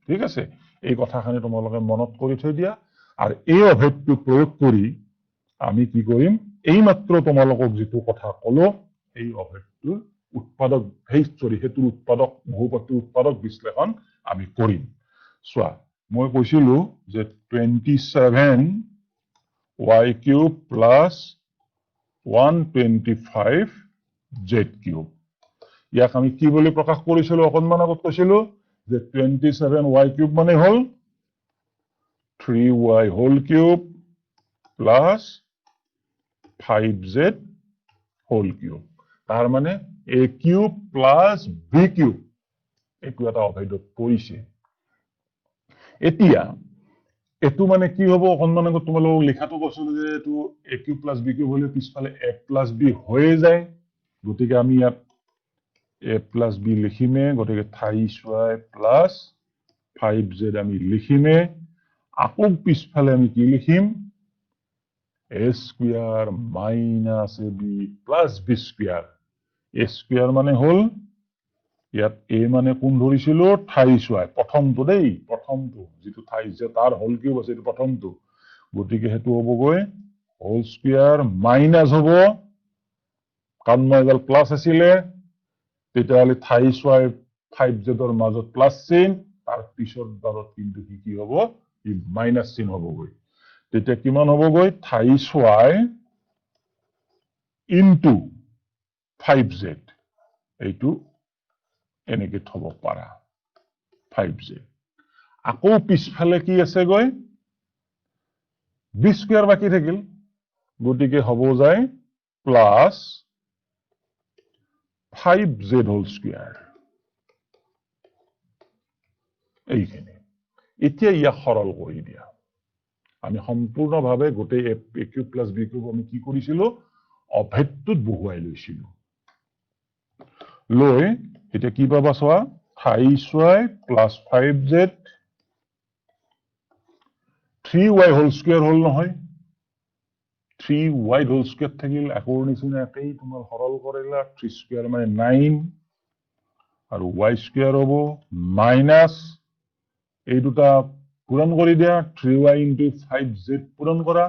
ঠিক আছে এই কথাখানি তোমালোকে মনত কৰি থৈ দিয়া আৰু এই অভেদটো প্ৰয়োগ কৰি আমি কি কৰিম এই মাত্ৰ তোমালোকক যেটো কথা কলো এই অভেদটো উৎপাদক হেতুৰ উৎপাদক বহুপদী উৎপাদক বিশ্লেষণ আমি কৰিম চোৱা মই কৈছিলো যে 27y cube plus 125z cube ইয়াক আমি কি বুলি প্ৰকাশ কৰিছিলো অকনমান আগত কৈছিলো যে 27y cube মানে হল 3y whole cube plus 5z whole cube তাৰ মানে a cube plus b cube এটো এটা অভেদত পৰিছে এতিয়া এটো মানে কি হ'ব অকনমান আগত তোমালোকক লিখাটো কৈছিলো যে এটো a cube plus b cube হলে পিছফালে a plus b হৈ যায় গতিকে আমি ইয়াত a plus b লিখিমে গতিকে 23y plus 5z আমি লিখিমে আকৌ পিছফালে আমি কি লিখিম a square minus ab plus b square a square মানে হল ইয়াত a মানে কোন ধৰিছিলো 23y প্ৰথমটো দেই প্ৰথমটো যেটো 23 যে তাৰ হোল কিউব আছে এটো প্ৰথমটো গতিকে হেতু হ'ব গৈ হোল স্কয়াৰ মাইনাস হ'ব কাৰণ মই প্লাস আছিলে তেতিয়াহলে 23y 5z ৰ মাজত প্লাস চিন তাৰ পিছৰ বাৰত কিন্তু কি হ'ব ই মাইনাস চিন হ'ব গৈ তেতিয়া কিমান হ'ব গৈ 23y into 5z এইটো এনেকে থব পাৰা 5z আকৌ পিছফালে কি আছে গৈ b স্কয়াৰ বাকি থাকিল গতিকে হ'ব যায় প্লাস 5z হোল স্কয়াৰ এইখিনি এতিয়া ইয়া সৰল কৰি দিয়া আমি সম্পূৰ্ণভাৱে গোটেই a cube plus b cube আমি কি কৰিছিলো অভেদটোত বহুৱাই লৈছিলো লৈ এটা কি পাবা চোৱা 28y plus 5z 3y whole square হল নহয় 3y whole square থাকিল একোৰ নিচিনা একেই তোমাৰ সৰল কৰিলা 3 square মানে 9 আৰু y square হ'ব minus এই দুটা পূৰণ কৰি দিয়া 3y into 5z পূৰণ কৰা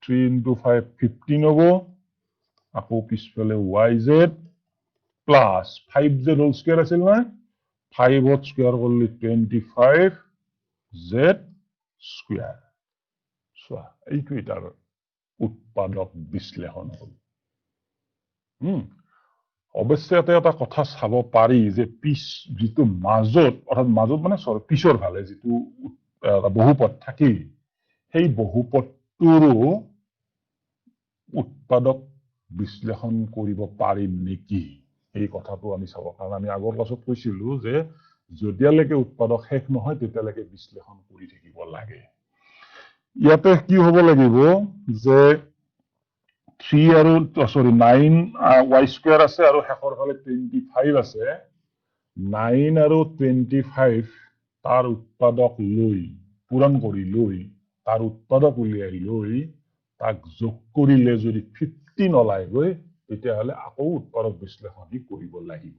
3 into 5 15 হ'ব আকৌ পিছফালে yz plus 5z whole square আছিল না 5 whole square করলে 25z square সো এইটো এটাৰ উৎপাদক বিশ্লেষণ হল অৱশ্যে এটা কথা চাব পাৰি যে পিছ যিটো মাজত অৰ্থাৎ মাজত মানে পিছৰ ফালে যিটো বহুপদ থাকি সেই বহুপদটোৰো উৎপাদক বিশ্লেষণ কৰিব পাৰিম নেকি এই কথাটো আমি চাব কাৰণ আমি আগৰ ক্লাছত কৈছিলো যে যদিয়ালৈকে উৎপাদক শেষ নহয় তেতিয়ালৈকে বিশ্লেষণ কৰি থাকিব লাগে ইয়াতে কি হ'ব লাগিব যে 3 আৰু 9 y স্কয়াৰ আছে আৰু শেষৰ ফালে 25 আছে 9 আৰু 25 তাৰ উৎপাদক লৈ পূৰণ কৰি লৈ তাৰ উৎপাদক উলিয়াই লৈ তাক যোগ কৰিলে যদি 15 ওলাই গৈ তেতিয়াহলে আকৌ উৎপাদক বিশ্লেষণ কৰিব লাগিব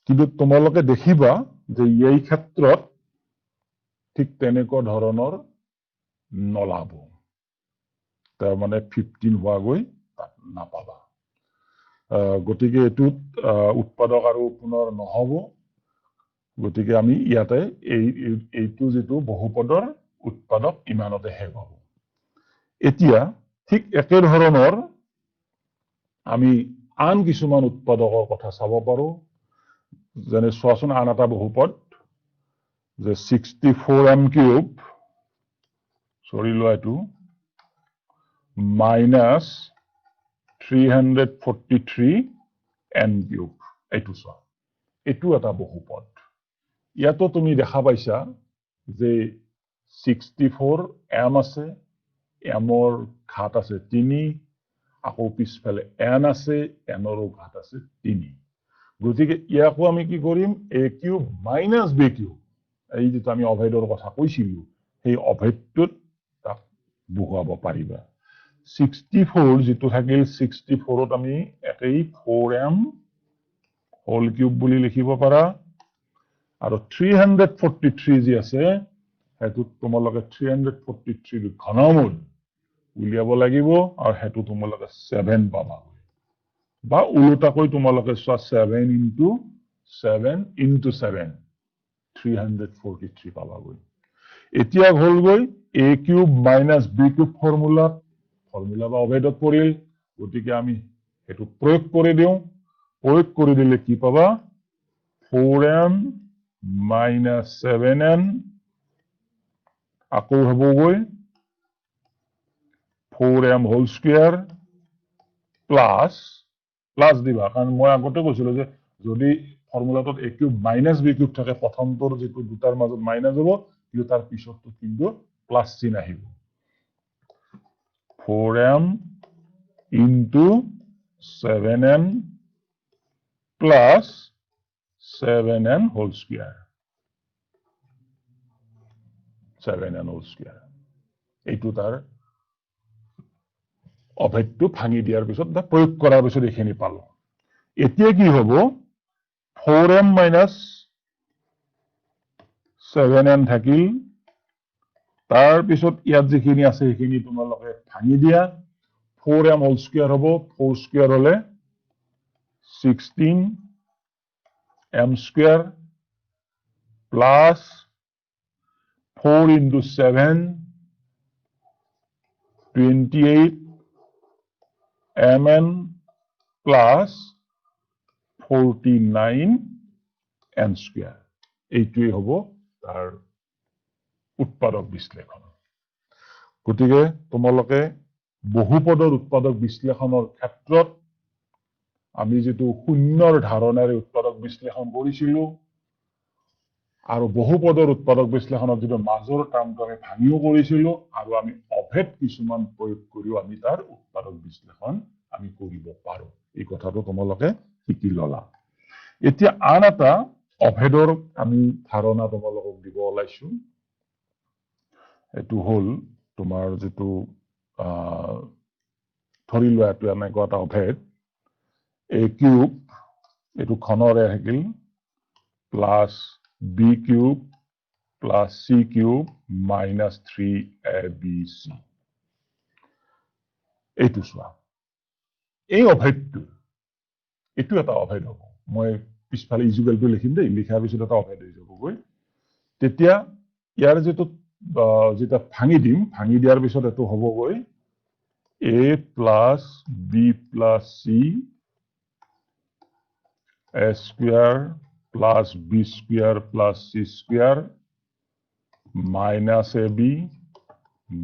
কিন্তু তোমালোকে দেখিবা যে এই ক্ষেত্ৰত ঠিক তেনেকুৱা ধৰণৰ নলাব তাৰ মানে 15 হোৱা গৈ তাত নাপাবা গতিকে এটুত উৎপাদক আৰু পুনৰ নহব গতিকে আমি ইয়াতে এইটো যেটো বহুপদৰ উৎপাদক ইমানতে শেষ হ'ব এতিয়া ঠিক একে ধৰণৰ আমি আন কিছুমান উৎপাদকৰ কথা চাব পাৰো যেনে চোৱাচোন আন এটা বহুপদ যে 64m কিউব সৰি লোৱা এটো minus 343n কিউব এইটো চোৱা এটো এটা বহুপদ ইয়াতো তুমি দেখা পাইছা যে 64m আছে mৰ ঘাত আছে 3 আকৌ পিছফালে n আছে nৰো ঘাত আছে 3 গতিকে ইয়াকো আমি কি কৰিম a cube minus b cube এই যে আমি অভেদৰ কথা কৈছিলো সেই অভেদটোত তাক বহুৱাব পাৰিবা 64 যেটো থাকিল 64 ত আমি একেই 4m হোল কিউব বুলি লিখিব পাৰা আৰু 343 যি আছে হেতু তোমালোকে 343 ঘনমূল উলিয়াব লাগিব আৰু হেতু তোমালোকে 7 পাবা বা উল্টাকৈ তোমালোকে 7 into 7 343 পাবা এতিয়া হল গৈ a cube minus b cube formula বা অভেদত পৰিল গতিকে আমি হেতু প্ৰয়োগ কৰি দিও প্ৰয়োগ কৰি দিলে কি পাবা 4m minus 7n আকৌ হ'ব গৈ 4m whole square plus দিবা কাৰণ মই আগতে কৈছিলো যে যদি ফৰ্মুলাটোত a cube minus b cube থাকে প্ৰথমটোৰ যেটো দুটাৰ মাজত মাইনাস হ'ব কিন্তু তাৰ পিছৰটো কিন্তু প্লাস চিন আহিব 4m into 7n plus 7n whole square 7n whole square এইটো তাৰ অভেদটো ভাঙি দিয়াৰ পিছত বা প্ৰয়োগ কৰাৰ পিছত এখিনি পালো এতিয়া কি হ'ব 4m minus 7n থাকিল তাৰ পিছত ইয়াত যিখিনি আছে সেইখিনি তোমালোকে ভাঙি দিয়া 4m whole square হ'ব 4 square হলে 16m square plus 4 into 7 28 mn plus 49 n square এইটোই হ'ব তাৰ উৎপাদক বিশ্লেষণ গতিকে তোমালোকে বহুপদৰ উৎপাদক বিশ্লেষণৰ ক্ষেত্ৰত আমি যেটো শূন্যৰ ধাৰণাৰে উৎপাদক বিশ্লেষণ কৰিছিলো আৰু বহুপদৰ উৎপাদক বিশ্লেষণত যেটো মাজৰ টাৰ্মটো আমি ভাঙিও কৰিছিলো আৰু আমি অভেদ কিছুমান প্ৰয়োগ কৰিও আমি তাৰ উৎপাদক বিশ্লেষণ আমি কৰিব পাৰো এই কথাটো তোমালোকে শিকি ললা এতিয়া আন এটা অভেদৰ আমি ধাৰণা তোমালোকক দিব ওলাইছো এটো হল তোমাৰ যেটো ধৰি লোৱা এটো এনেকুৱা এটা অভেদ a cube এটো ঘনৰে আহিল plus b cube plus c cube minus 3abc এইটো চোৱা এই অভেদটো এটো এটা অভেদ হ'ব মই পিছফালে ইজুকেলটো লিখিম দেই লিখাৰ পিছত এটা অভেদ হৈ যাবগৈ তেতিয়া ইয়াৰ যেটা ভাঙি দিয়াৰ পিছত এটো হ'বগৈ a plus b plus c a square plus b square plus c square minus ab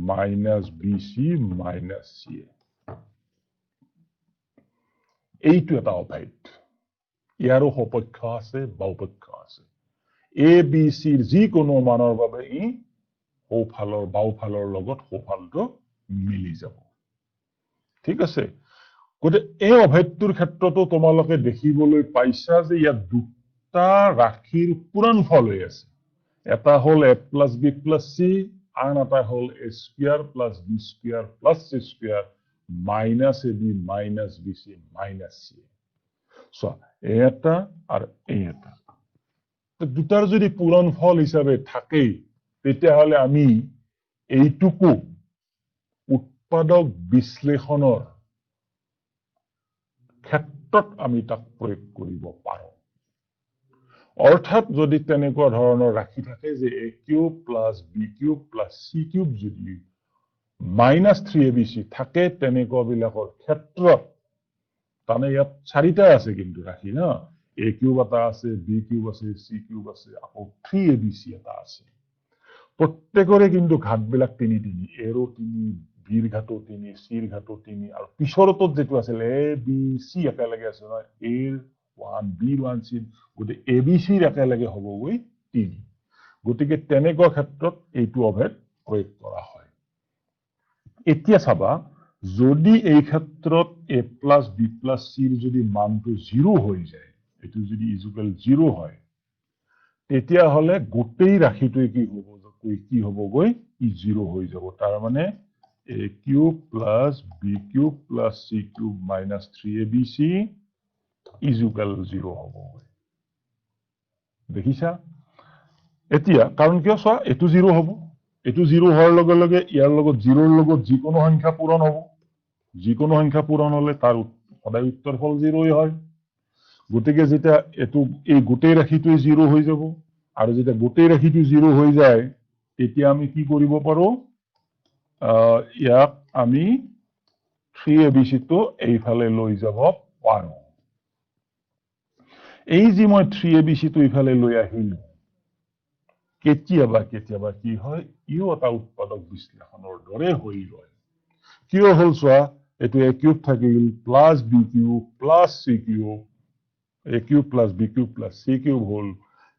minus bc minus ca এইটো এটা অভেদ ইয়াৰো সপক্ষ আছে বাওপক্ষ আছে a b c ৰ যি কোনো মানৰ বাবে ই সোঁফালৰ বাওফালৰ লগত সোঁফালটো মিলি যাব ঠিক আছে গতে এই অভেদটোৰ ক্ষেত্ৰতো তোমালোকে দেখিবলৈ পাইছা যে ইয়াত দুটা ৰাশিৰ পূৰণফল হৈ আছে এটা হল a plus b plus c আন এটা হল a square plus b square plus c square minus ab minus bc minus c so এটা আর এটা তো দুটাৰ যদি পূৰণফল হিচাপে থাকে তেতিয়া হলে আমি এইটুকু উৎপাদক বিশ্লেষণৰ ক্ষেত্ৰত আমি তাক প্ৰয়োগ কৰিব পাৰো অৰ্থাৎ যদি তেনেকুৱা ধৰণৰ ৰাখি থাকে যে a cube plus b cube plus c cube যদি minus 3abc থাকে তেনেকুৱা বিলাকৰ ক্ষেত্ৰত তানে ইয়াত চাৰিটা আছে কিন্তু ৰাখি না a cube এটা আছে b cube আছে c cube আছে আকৌ 3abc এটা আছে প্ৰত্যেকৰে কিন্তু ঘাতবিলাক তিনি তিনি এৰো তিনি বিৰ ঘাটো তিনি চিৰ ঘাটো তিনি আৰু পিছৰটো যেটো আছিল a b c একেলগে আছে না a 1 b 1 c গতে abc একেলগে হ'বগৈ তিনি গতিকে তেনেকুৱা ক্ষেত্ৰত এইটো অভেদ প্ৰয়োগ কৰা হয় এতিয়া চাবা যদি এই ক্ষেত্ৰত a plus b plus c ৰ যদি মানটো 0 হৈ যায় এটো যদি ইকুয়াল 0 হয় তেতিয়া হলে গোটেই ৰাশিটোই কি হ'বগৈ ই 0 হৈ যাব তাৰ মানে a cube plus b cube plus c cube minus 3abc is equal 0 হ'বগৈ দেখিছা এতিয়া কাৰণ কিয় চোৱা এটো 0 হ'ব এটো 0 হোৱাৰ লগে লগে ইয়াৰ লগত 0 ৰ লগত যিকোনো সংখ্যা পূৰণ হ'ব যিকোনো সংখ্যা পূৰণ হলে তাৰ সদায় উত্তৰফল 0 হয় গতিকে যেটা এটো এই গোটেই ৰাশিটোই 0 হৈ যাব আৰু যেটা গোটেই ৰাশিটো 0 হৈ যায় তেতিয়া আমি কি কৰিব পাৰো ইয়াক আমি 3abc টো এইফালে লৈ যাব পাৰো এই যে মই 3abc টো এইফালে লৈ আহিলো কেতিয়াবা কি হয় ইও এটা উৎপাদক বিশ্লেষণৰ দৰে হৈ ৰয় কিয় হল চোৱা এটো a cube থাকিল plus b cube plus c cube a cube plus b cube plus c cube hall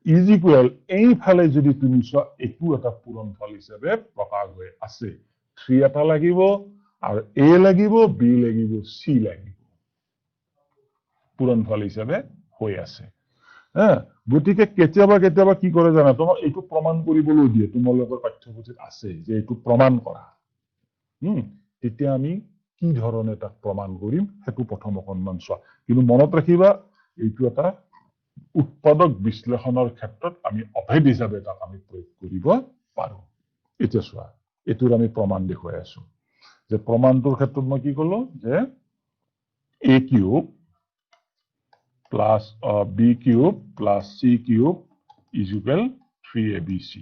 is equal এইফালে যদি তুমি চোৱা এটো এটা পূৰণফল হিচাপে প্ৰকাশ হৈ আছে 3 এটা লাগিব আৰু a লাগিব b লাগিব c লাগিব পূৰণফল হিচাপে হৈ আছে গতিকে কেতিয়াবা কি কৰে জানা তোমাক এইটো প্ৰমাণ কৰিবলৈ দিয়ে তোমালোকৰ পাঠ্যপুথিত আছে যে এইটো প্ৰমাণ কৰা তেতিয়া আমি কি ধৰণে তাক প্ৰমাণ কৰিম হেতু প্ৰথম অকনমান চোৱা কিন্তু মনত ৰাখিবা এইটো এটা উৎপাদক বিশ্লেষণৰ ক্ষেত্ৰত আমি অভেদ হিচাপে তাক আমি প্ৰয়োগ কৰিব পাৰো এতিয়া চোৱা এটোৰ আমি প্ৰমাণ দেখুৱাই আছো যে প্ৰমাণটোৰ ক্ষেত্ৰত মই কি কলো যে a cube plus b cube plus c cube is equal 3abc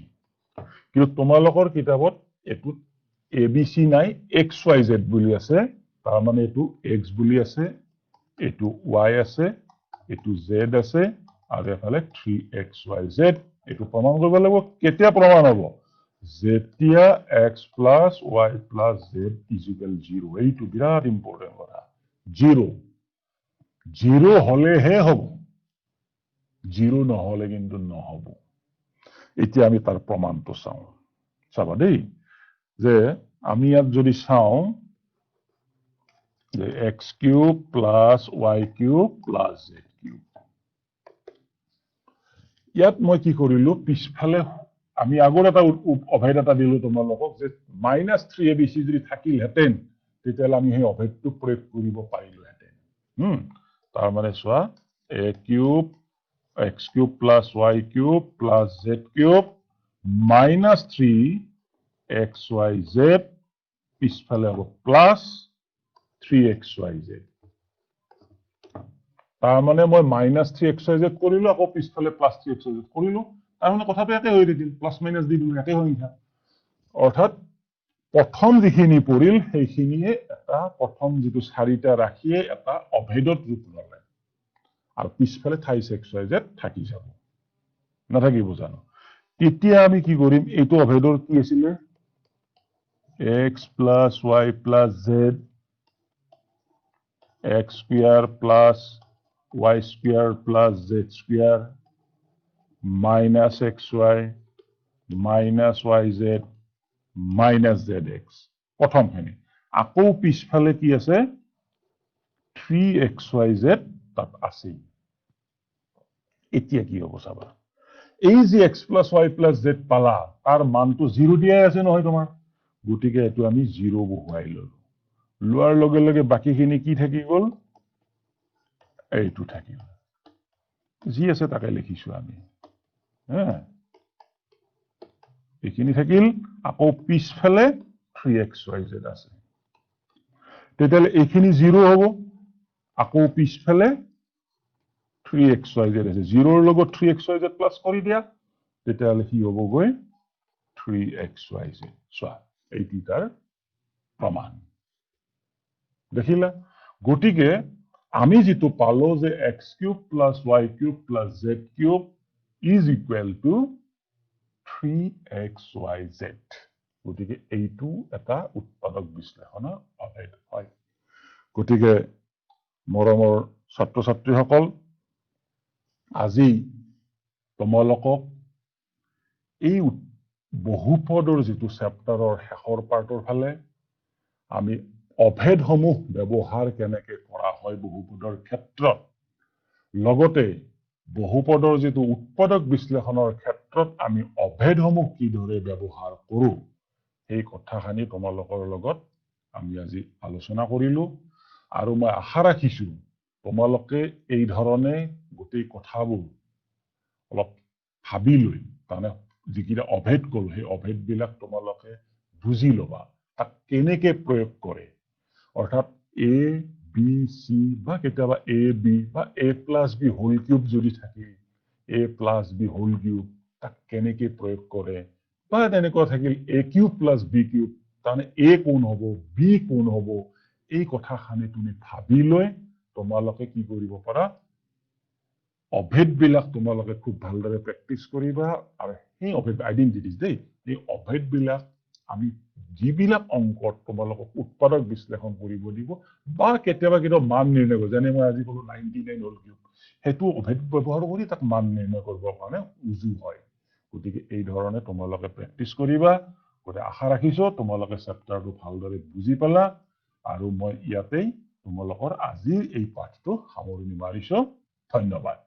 কিন্তু তোমালোকৰ কিতাপত এটো abc নাই xyz বুলি আছে তাৰ মানে এটো x বুলি আছে এটো y আছে এটো z আছে আৰু এফালে 3xyz এটো প্ৰমাণ কৰিব লাগিব কেতিয়া প্ৰমাণ হ'ব যেতিয়া x plus y plus z is equal 0 এইটো বিৰাট ইম্পৰ্টেন্ট কথা 0 হলেহে হ'ব 0 নহলে কিন্তু নহব এতিয়া আমি তাৰ প্ৰমাণটো চাওঁ চাবা দেই যে আমি ইয়াত যদি চাওঁ যে x cube plus y cube plus z cube ইয়াত মই কি কৰিলো পিছফালে আমি আগৰ এটা অভেদ এটা দিলো তোমালোকক যে -3abc যদি থাকিল হেতেন তেতিয়ালে আমি সেই অভেদটো প্ৰয়োগ কৰিব পাৰিলো হেতেন তাৰ মানে চোৱা a cube x cube plus y cube plus z cube -3xyz পিছফালে হ'ব plus 3xyz তাৰ মানে মই -3xyz কৰিলো আকৌ পিছফালে +3xyz কৰিলো তাৰ মানে কথাটো একে হৈ থাকিল প্লাস মাইনাস দি দিলো একে সংখ্যা অৰ্থাৎ প্ৰথম যিখিনি পৰিল সেইখিনিয়ে এটা প্ৰথম যেটো চাৰিটা ৰাখিয়ে এটা অভেদত ৰূপ ললে আৰু পিছফালে 3xyz থাকি যাব নাথাকিব জানো তেতিয়া আমি কি কৰিম এইটো অভেদৰ কি আছিল x plus y plus z x square plus y square plus z square minus xy minus yz minus zx প্ৰথমখিনি আকৌ পিছফালে কি আছে 3xyz তাত আছে এতিয়া কি হ'ব চাবা এই যে x plus y plus z পালা তাৰ মানটো 0 দিয়াই আছে নহয় তোমাৰ গতিকে এটো আমি 0 বহুৱাই ললো লোৱাৰ লগে লগে বাকিখিনি কি থাকি গল এইটো থাকি গল যি আছে তাকে লিখিছো আমি এইখিনি থাকিল আকৌ পিছফালে 3xyz আছে তেতিয়ালে এইখিনি 0 হ'ব আকৌ পিছফালে 3xyz আছে 0 ৰ লগত 3xyz প্লাস কৰি দিয়া তেতিয়ালে কি হ'ব গৈ 3xyz চোৱা এইটো তাৰ প্ৰমাণ দেখিলা গটিকে আমি যেটো পালো যে x cube plus y cube plus z cube is equal to 3xyz গটিকে এইটো এটা উৎপাদক বিশ্লেষণৰ অভেদ হয় গটিকে মৰমৰ ছাত্ৰ ছাত্ৰীসকল আজি তোমালোকক এই বহুপদৰ যেটো চেপ্টাৰৰ শেষৰ পাৰ্টৰ ফালে আমি অভেদসমূহ ব্যৱহাৰ কেনেকৈ কৰা হয় বহুপদৰ ক্ষেত্ৰত লগতে বহুপদৰ যেটো উৎপাদক বিশ্লেষণৰ ক্ষেত্ৰত আমি অভেদসমূহ কিদৰে ব্যৱহাৰ কৰো এই কথাখানি তোমালোকৰ লগত আমি আজি আলোচনা কৰিলো আৰু মই আশা ৰাখিছো তোমালোকে এই ধৰণে গোটেই কথাবোৰ অলপ ভাবি লৈ মানে যিকিটা অভেদ কৰো সেই অভেদ বিলাক তোমালোকে বুজি লবা তাক কেনেকৈ প্ৰয়োগ কৰে অৰ্থাৎ a b c বা কেতিয়াবা a b বা a plus b whole cube যদি থাকে a plus b whole cube তাক কেনেকৈ প্ৰয়োগ কৰে বা তেনেকুৱা থাকিল a cube plus b cube তানে a কোন হ'ব b কোন হ'ব এই কথাখানি তুমি ভাবি লৈ তোমালোকে কি কৰিব পাৰা অভেদ বিলাক তোমালোকে খুব ভালদৰে প্ৰেক্টিস কৰিবা আৰু সেই অভেদ আইডেন্টিটিজ দেই এই অভেদ বিলাক আমি যিবিলাক অংকত তোমালোকক উৎপাদক বিশ্লেষণ কৰিব দিব বা কেতিয়াবা মান নিৰ্ণয় কৰিব যেনে মই আজি কলো 99 হোল কিউব হেতু অভেদ ব্যৱহাৰ কৰি তাক মান নিৰ্ণয় কৰিব কাৰণে উজু হয় গতিকে এই ধৰণে তোমালোকে প্ৰেক্টিস কৰিবা গতিকে আশা ৰাখিছো তোমালোকে চেপ্টাৰটো ভালদৰে বুজি পালা আৰু মই ইয়াতেই তোমালোকৰ আজিৰ এই পাঠটো সামৰণি মাৰিছো ধন্যবাদ